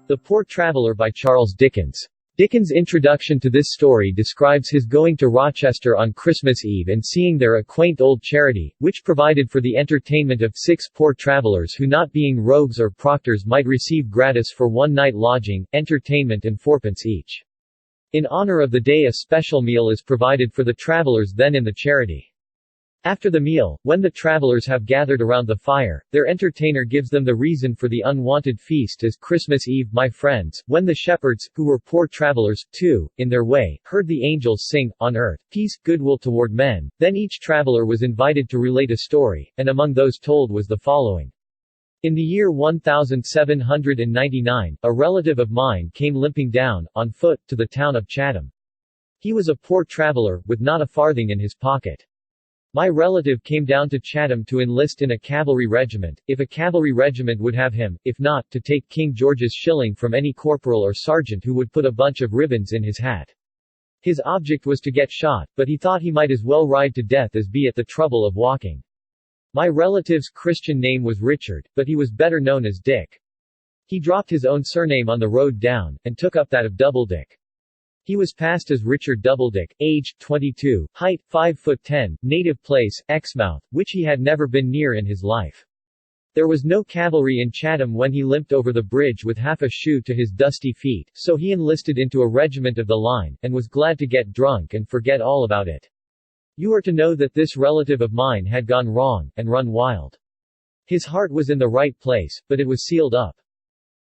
The Poor Traveller by Charles Dickens. Dickens' introduction to this story describes his going to Rochester on Christmas Eve and seeing there a quaint old charity, which provided for the entertainment of 6 poor travelers who, not being rogues or proctors, might receive gratis for one night lodging, entertainment and 4d. each. In honor of the day a special meal is provided for the travelers then in the charity. After the meal, when the travelers have gathered around the fire, their entertainer gives them the reason for the unwonted feast as Christmas Eve. My friends, when the shepherds, who were poor travelers, too, in their way, heard the angels sing, on earth, peace, goodwill toward men, then each traveler was invited to relate a story, and among those told was the following. In the year 1799, a relative of mine came limping down, on foot, to the town of Chatham. He was a poor traveler, with not a farthing in his pocket. My relative came down to Chatham to enlist in a cavalry regiment, if a cavalry regiment would have him, if not, to take King George's shilling from any corporal or sergeant who would put a bunch of ribbons in his hat. His object was to get shot, but he thought he might as well ride to death as be at the trouble of walking. My relative's Christian name was Richard, but he was better known as Dick. He dropped his own surname on the road down, and took up that of Doubledick. He was passed as Richard Doubledick, age, 22, height, 5'10", native place, Exmouth, which he had never been near in his life. There was no cavalry in Chatham when he limped over the bridge with half a shoe to his dusty feet, so he enlisted into a regiment of the line, and was glad to get drunk and forget all about it. You are to know that this relative of mine had gone wrong, and run wild. His heart was in the right place, but it was sealed up.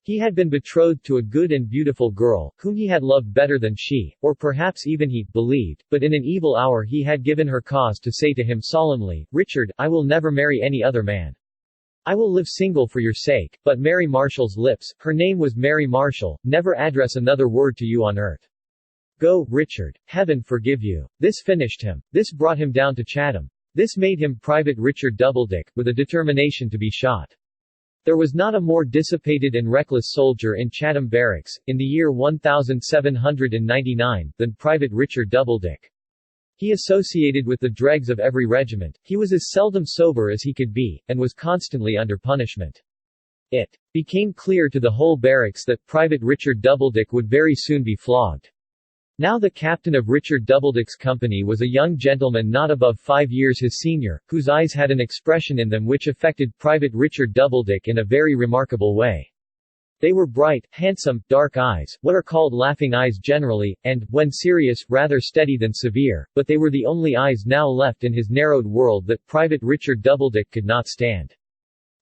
He had been betrothed to a good and beautiful girl, whom he had loved better than she, or perhaps even he, believed, but in an evil hour he had given her cause to say to him solemnly, Richard, I will never marry any other man. I will live single for your sake, but Mary Marshall's lips, her name was Mary Marshall, never address another word to you on earth. Go, Richard. Heaven forgive you. This finished him. This brought him down to Chatham. This made him Private Richard Doubledick, with a determination to be shot. There was not a more dissipated and reckless soldier in Chatham Barracks, in the year 1799, than Private Richard Doubledick. He associated with the dregs of every regiment, he was as seldom sober as he could be, and was constantly under punishment. It became clear to the whole barracks that Private Richard Doubledick would very soon be flogged. Now the captain of Richard Doubledick's company was a young gentleman not above 5 years his senior, whose eyes had an expression in them which affected Private Richard Doubledick in a very remarkable way. They were bright, handsome, dark eyes, what are called laughing eyes generally, and, when serious, rather steady than severe, but they were the only eyes now left in his narrowed world that Private Richard Doubledick could not stand.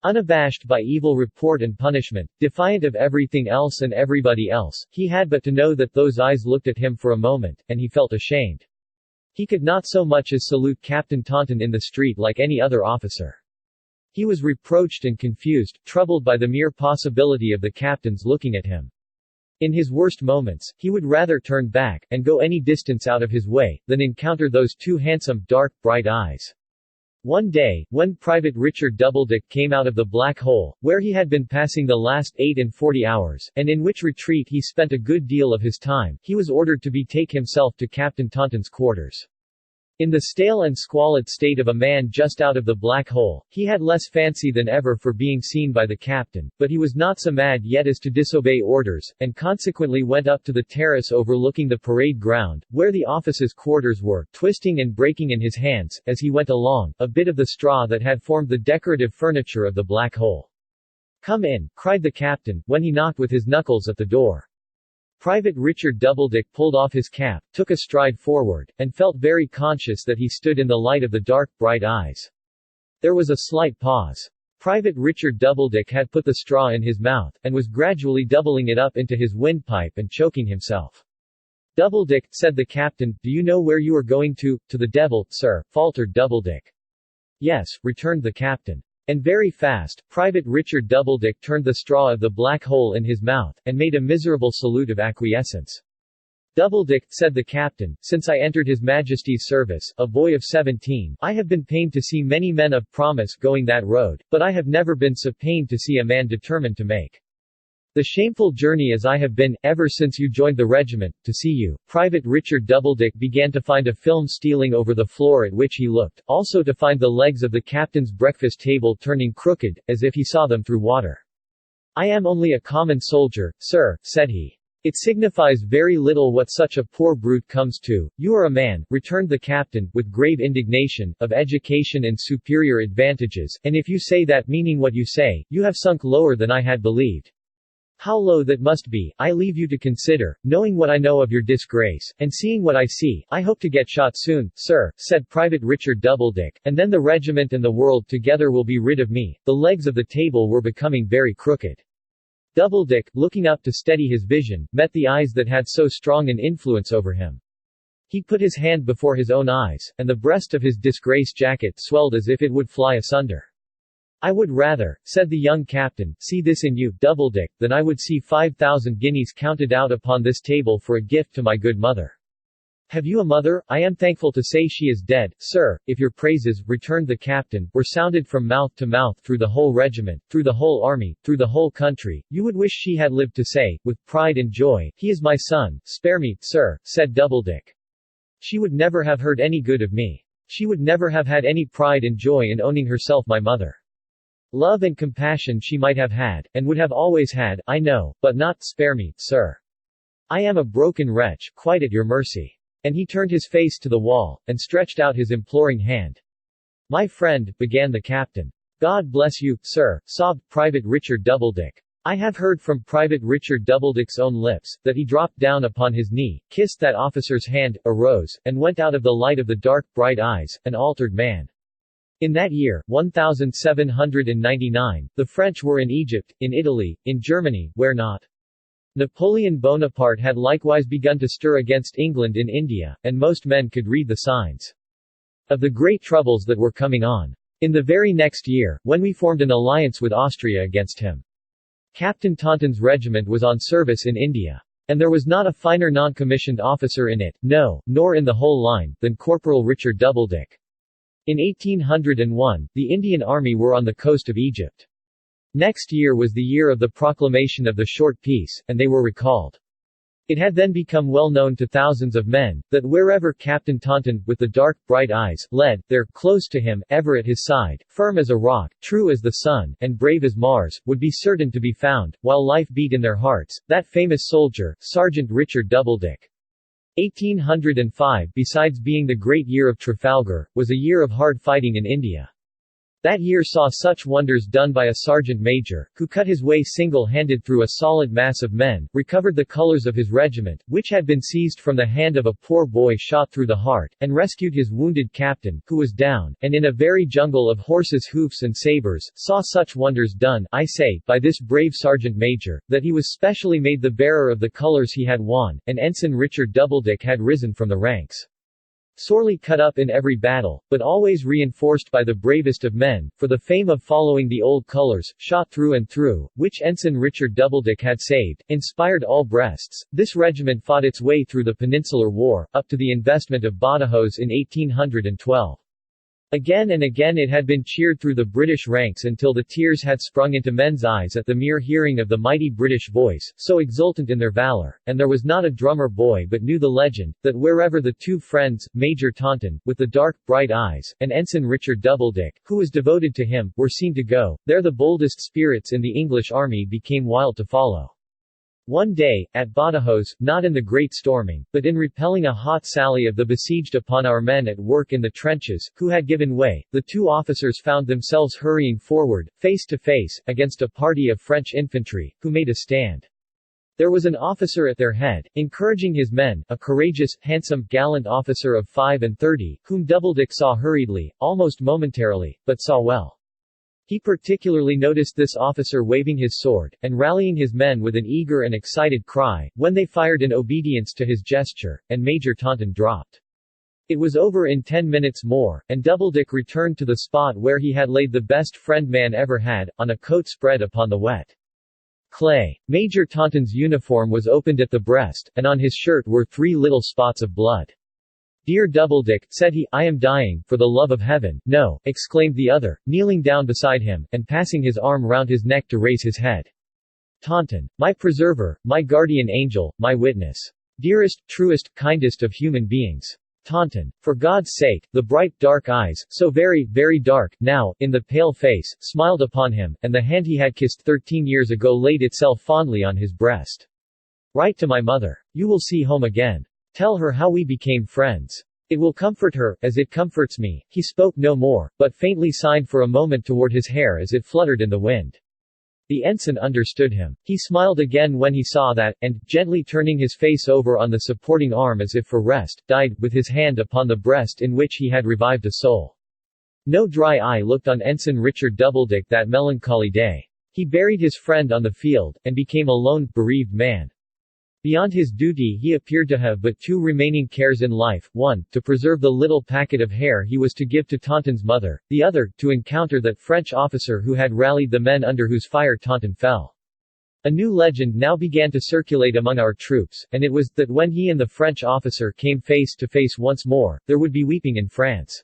Unabashed by evil report and punishment, defiant of everything else and everybody else, he had but to know that those eyes looked at him for a moment, and he felt ashamed. He could not so much as salute Captain Taunton in the street like any other officer. He was reproached and confused, troubled by the mere possibility of the captain's looking at him. In his worst moments, he would rather turn back, and go any distance out of his way, than encounter those two handsome, dark, bright eyes. One day, when Private Richard Doubledick came out of the Black Hole, where he had been passing the last 48 hours, and in which retreat he spent a good deal of his time, he was ordered to betake himself to Captain Taunton's quarters. In the stale and squalid state of a man just out of the Black Hole, he had less fancy than ever for being seen by the captain, but he was not so mad yet as to disobey orders, and consequently went up to the terrace overlooking the parade ground, where the officers' quarters were, twisting and breaking in his hands, as he went along, a bit of the straw that had formed the decorative furniture of the Black Hole. Come in, cried the captain, when he knocked with his knuckles at the door. Private Richard Doubledick pulled off his cap, took a stride forward, and felt very conscious that he stood in the light of the dark, bright eyes. There was a slight pause. Private Richard Doubledick had put the straw in his mouth, and was gradually doubling it up into his windpipe and choking himself. Doubledick, said the captain, do you know where you are going to? To the devil, sir, faltered Doubledick. Yes, returned the captain. And very fast, Private Richard Doubledick turned the straw of the Black Hole in his mouth, and made a miserable salute of acquiescence. Doubledick, said the captain, since I entered His Majesty's service, a boy of 17, I have been pained to see many men of promise going that road, but I have never been so pained to see a man determined to make the shameful journey as I have been, ever since you joined the regiment, to see you. Private Richard Doubledick began to find a film stealing over the floor at which he looked, also to find the legs of the captain's breakfast table turning crooked, as if he saw them through water. I am only a common soldier, sir, said he. It signifies very little what such a poor brute comes to. You are a man, returned the captain, with grave indignation, of education and superior advantages, and if you say that meaning what you say, you have sunk lower than I had believed. How low that must be, I leave you to consider. Knowing what I know of your disgrace, and seeing what I see, I hope to get shot soon, sir, said Private Richard Doubledick, and then the regiment and the world together will be rid of me. The legs of the table were becoming very crooked. Doubledick, looking up to steady his vision, met the eyes that had so strong an influence over him. He put his hand before his own eyes, and the breast of his disgrace jacket swelled as if it would fly asunder. I would rather, said the young captain, see this in you, Doubledick, than I would see 5,000 guineas counted out upon this table for a gift to my good mother. Have you a mother? I am thankful to say she is dead, sir, if your praises, returned the captain, were sounded from mouth to mouth through the whole regiment, through the whole army, through the whole country, you would wish she had lived to say, with pride and joy, he is my son. Spare me, sir, said Doubledick. She would never have heard any good of me. She would never have had any pride and joy in owning herself my mother. Love and compassion she might have had, and would have always had, I know, but not, spare me, sir. I am a broken wretch, quite at your mercy. And he turned his face to the wall, and stretched out his imploring hand. My friend, began the captain. God bless you, sir, sobbed Private Richard Doubledick. I have heard from Private Richard Doubledick's own lips, that he dropped down upon his knee, kissed that officer's hand, arose, and went out of the light of the dark, bright eyes, an altered man. In that year, 1799, the French were in Egypt, in Italy, in Germany, where not. Napoleon Bonaparte had likewise begun to stir against England in India, and most men could read the signs of the great troubles that were coming on. In the very next year, when we formed an alliance with Austria against him. Captain Taunton's regiment was on service in India. And there was not a finer non-commissioned officer in it, no, nor in the whole line, than Corporal Richard Doubledick. In 1801, the Indian Army were on the coast of Egypt. Next year was the year of the proclamation of the short peace, and they were recalled. It had then become well known to thousands of men, that wherever Captain Taunton, with the dark, bright eyes, led, there, close to him, ever at his side, firm as a rock, true as the sun, and brave as Mars, would be certain to be found, while life beat in their hearts, that famous soldier, Sergeant Richard Doubledick. 1805, besides being the great year of Trafalgar, was a year of hard fighting in India. That year saw such wonders done by a sergeant major, who cut his way single-handed through a solid mass of men, recovered the colors of his regiment, which had been seized from the hand of a poor boy shot through the heart, and rescued his wounded captain, who was down, and in a very jungle of horses' hoofs and sabers, saw such wonders done, I say, by this brave sergeant major, that he was specially made the bearer of the colors he had won, and Ensign Richard Doubledick had risen from the ranks. Sorely cut up in every battle, but always reinforced by the bravest of men, for the fame of following the old colors, shot through and through, which Ensign Richard Doubledick had saved, inspired all breasts. This regiment fought its way through the Peninsular War, up to the investment of Badajoz in 1812. Again and again it had been cheered through the British ranks until the tears had sprung into men's eyes at the mere hearing of the mighty British voice, so exultant in their valor, and there was not a drummer boy but knew the legend, that wherever the two friends, Major Taunton, with the dark, bright eyes, and Ensign Richard Doubledick, who was devoted to him, were seen to go, there the boldest spirits in the English army became wild to follow. One day, at Badajoz, not in the great storming, but in repelling a hot sally of the besieged upon our men at work in the trenches, who had given way, the two officers found themselves hurrying forward, face to face, against a party of French infantry, who made a stand. There was an officer at their head, encouraging his men, a courageous, handsome, gallant officer of 35, whom Doubledick saw hurriedly, almost momentarily, but saw well. He particularly noticed this officer waving his sword, and rallying his men with an eager and excited cry, when they fired in obedience to his gesture, and Major Taunton dropped. It was over in 10 minutes more, and Doubledick returned to the spot where he had laid the best friend man ever had, on a coat spread upon the wet clay. Major Taunton's uniform was opened at the breast, and on his shirt were 3 little spots of blood. Dear Doubledick, said he, I am dying, for the love of heaven. No, exclaimed the other, kneeling down beside him, and passing his arm round his neck to raise his head. Taunton, my preserver, my guardian angel, my witness. Dearest, truest, kindest of human beings. Taunton, for God's sake." The bright dark eyes, so very, very dark, now, in the pale face, smiled upon him, and the hand he had kissed 13 years ago laid itself fondly on his breast. "Write to my mother. You will see home again. Tell her how we became friends. It will comfort her, as it comforts me." He spoke no more, but faintly signed for a moment toward his hair as it fluttered in the wind. The ensign understood him. He smiled again when he saw that, and, gently turning his face over on the supporting arm as if for rest, died, with his hand upon the breast in which he had revived a soul. No dry eye looked on Ensign Richard Doubledick that melancholy day. He buried his friend on the field, and became a lone, bereaved man. Beyond his duty he appeared to have but two remaining cares in life, one, to preserve the little packet of hair he was to give to Taunton's mother, the other, to encounter that French officer who had rallied the men under whose fire Taunton fell. A new legend now began to circulate among our troops, and it was, that when he and the French officer came face to face once more, there would be weeping in France.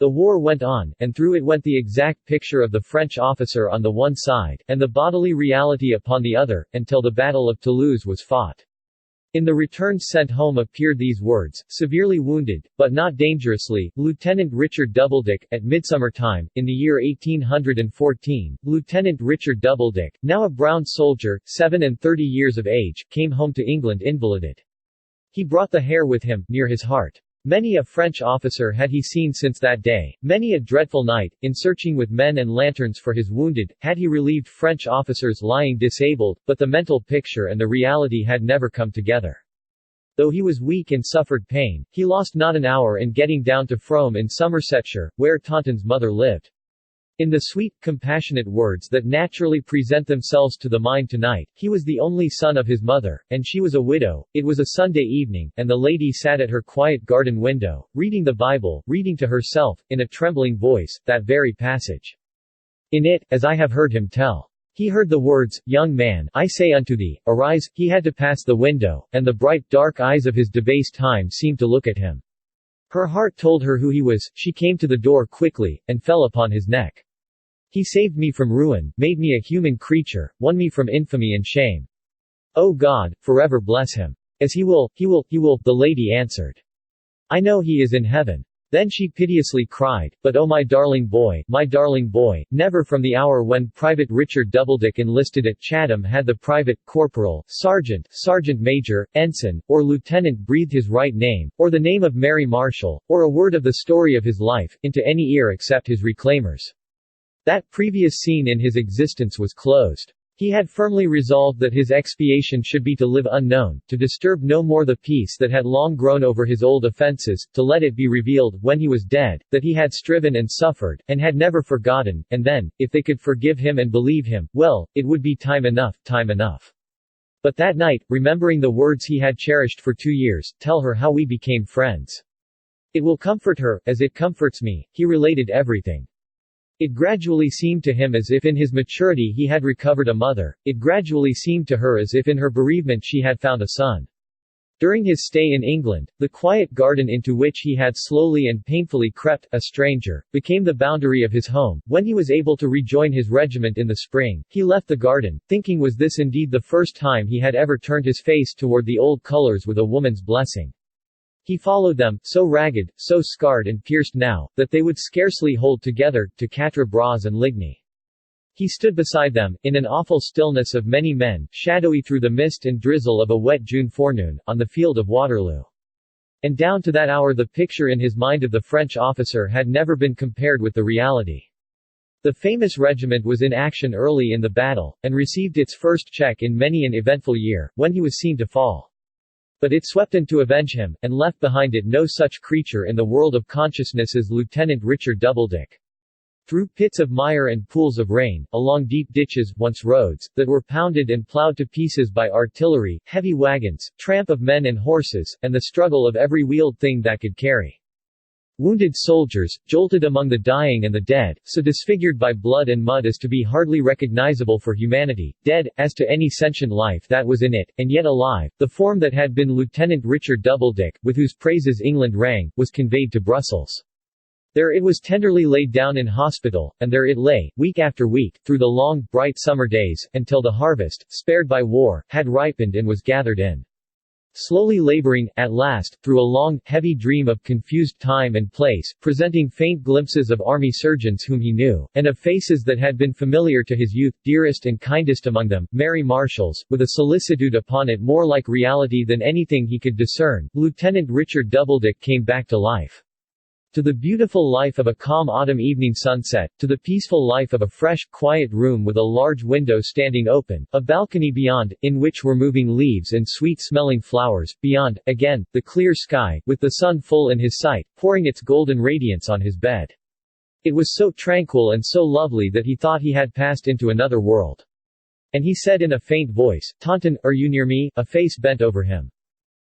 The war went on, and through it went the exact picture of the French officer on the one side, and the bodily reality upon the other, until the Battle of Toulouse was fought. In the returns sent home appeared these words: "Severely wounded, but not dangerously, Lieutenant Richard Doubledick." At midsummer time, in the year 1814, Lieutenant Richard Doubledick, now a brown soldier, 37 years of age, came home to England invalided. He brought the hair with him, near his heart. Many a French officer had he seen since that day, many a dreadful night, in searching with men and lanterns for his wounded, had he relieved French officers lying disabled, but the mental picture and the reality had never come together. Though he was weak and suffered pain, he lost not an hour in getting down to Frome in Somersetshire, where Taunton's mother lived. In the sweet, compassionate words that naturally present themselves to the mind tonight, he was the only son of his mother, and she was a widow. It was a Sunday evening, and the lady sat at her quiet garden window, reading the Bible, reading to herself, in a trembling voice, that very passage. In it, as I have heard him tell. He heard the words, "Young man, I say unto thee, arise." He had to pass the window, and the bright dark eyes of his debased time seemed to look at him. Her heart told her who he was. She came to the door quickly, and fell upon his neck. "He saved me from ruin, made me a human creature, won me from infamy and shame. O God, forever bless him. As he will, the lady answered. "I know he is in heaven." Then she piteously cried, "But oh my darling boy, never from the hour when Private Richard Doubledick enlisted at Chatham had the private, corporal, sergeant, sergeant major, ensign, or lieutenant breathed his right name, or the name of Mary Marshall, or a word of the story of his life, into any ear except his reclaimers. That previous scene in his existence was closed. He had firmly resolved that his expiation should be to live unknown, to disturb no more the peace that had long grown over his old offenses, to let it be revealed, when he was dead, that he had striven and suffered, and had never forgotten, and then, if they could forgive him and believe him, well, it would be time enough. But that night, remembering the words he had cherished for 2 years, "Tell her how we became friends. It will comfort her, as it comforts me," he related everything. It gradually seemed to him as if in his maturity he had recovered a mother, it gradually seemed to her as if in her bereavement she had found a son. During his stay in England, the quiet garden into which he had slowly and painfully crept, a stranger, became the boundary of his home. When he was able to rejoin his regiment in the spring, he left the garden, thinking was this indeed the first time he had ever turned his face toward the old colors with a woman's blessing. He followed them, so ragged, so scarred and pierced now, that they would scarcely hold together, to Quatre Bras and Ligny. He stood beside them, in an awful stillness of many men, shadowy through the mist and drizzle of a wet June forenoon, on the field of Waterloo. And down to that hour the picture in his mind of the French officer had never been compared with the reality. The famous regiment was in action early in the battle, and received its first check in many an eventful year, when he was seen to fall. But it swept in to avenge him, and left behind it no such creature in the world of consciousness as Lieutenant Richard Doubledick. Through pits of mire and pools of rain, along deep ditches, once roads, that were pounded and plowed to pieces by artillery, heavy wagons, tramp of men and horses, and the struggle of every wheeled thing that could carry. Wounded soldiers, jolted among the dying and the dead, so disfigured by blood and mud as to be hardly recognizable for humanity, dead, as to any sentient life that was in it, and yet alive. The form that had been Lieutenant Richard Doubledick, with whose praises England rang, was conveyed to Brussels. There it was tenderly laid down in hospital, and there it lay, week after week, through the long, bright summer days, until the harvest, spared by war, had ripened and was gathered in. slowly laboring, at last, through a long, heavy dream of confused time and place, presenting faint glimpses of army surgeons whom he knew, and of faces that had been familiar to his youth, dearest and kindest among them, Mary Marshall's, with a solicitude upon it more like reality than anything he could discern. Lieutenant Richard Doubledick came back to life. To the beautiful life of a calm autumn evening sunset, to the peaceful life of a fresh, quiet room with a large window standing open, a balcony beyond, in which were moving leaves and sweet-smelling flowers, beyond, again, the clear sky, with the sun full in his sight, pouring its golden radiance on his bed. It was so tranquil and so lovely that he thought he had passed into another world. And he said in a faint voice, "Taunton, are you near me?" A face bent over him.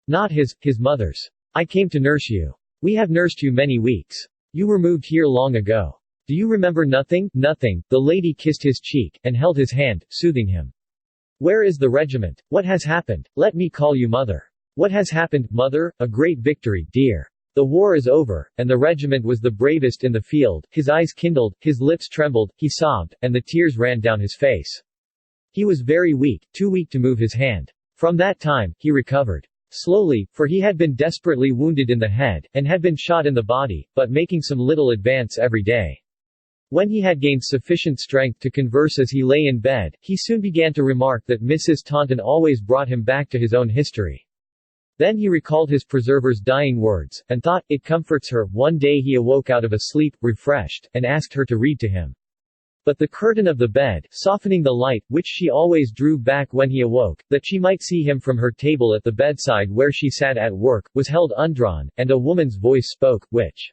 Not his mother's. "I came to nurse you. We have nursed you many weeks. You were moved here long ago. Do you remember nothing?" "Nothing." The lady kissed his cheek, and held his hand, soothing him. "Where is the regiment? What has happened? Let me call you mother." "What has happened, mother? A great victory, dear. The war is over, and the regiment was the bravest in the field." His eyes kindled, his lips trembled, he sobbed, and the tears ran down his face. He was very weak, too weak to move his hand. From that time, he recovered. Slowly, for he had been desperately wounded in the head, and had been shot in the body, but making some little advance every day. When he had gained sufficient strength to converse as he lay in bed, he soon began to remark that Mrs. Taunton always brought him back to his own history. Then he recalled his preserver's dying words, and thought, it comforts her. One day he awoke out of a sleep, refreshed, and asked her to read to him. But the curtain of the bed, softening the light, which she always drew back when he awoke, that she might see him from her table at the bedside where she sat at work, was held undrawn, and a woman's voice spoke, which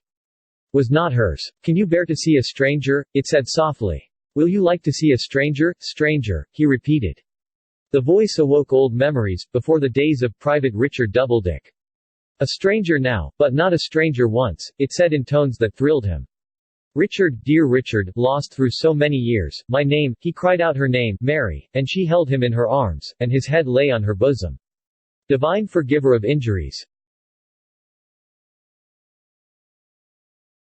was not hers. "Can you bear to see a stranger?" it said softly. "Will you like to see a stranger?" "Stranger," he repeated. The voice awoke old memories, before the days of Private Richard Doubledick. "A stranger now, but not a stranger once," it said in tones that thrilled him. "Richard, dear Richard, lost through so many years, my name," he cried out her name, Mary, and she held him in her arms, and his head lay on her bosom. "Divine forgiver of injuries.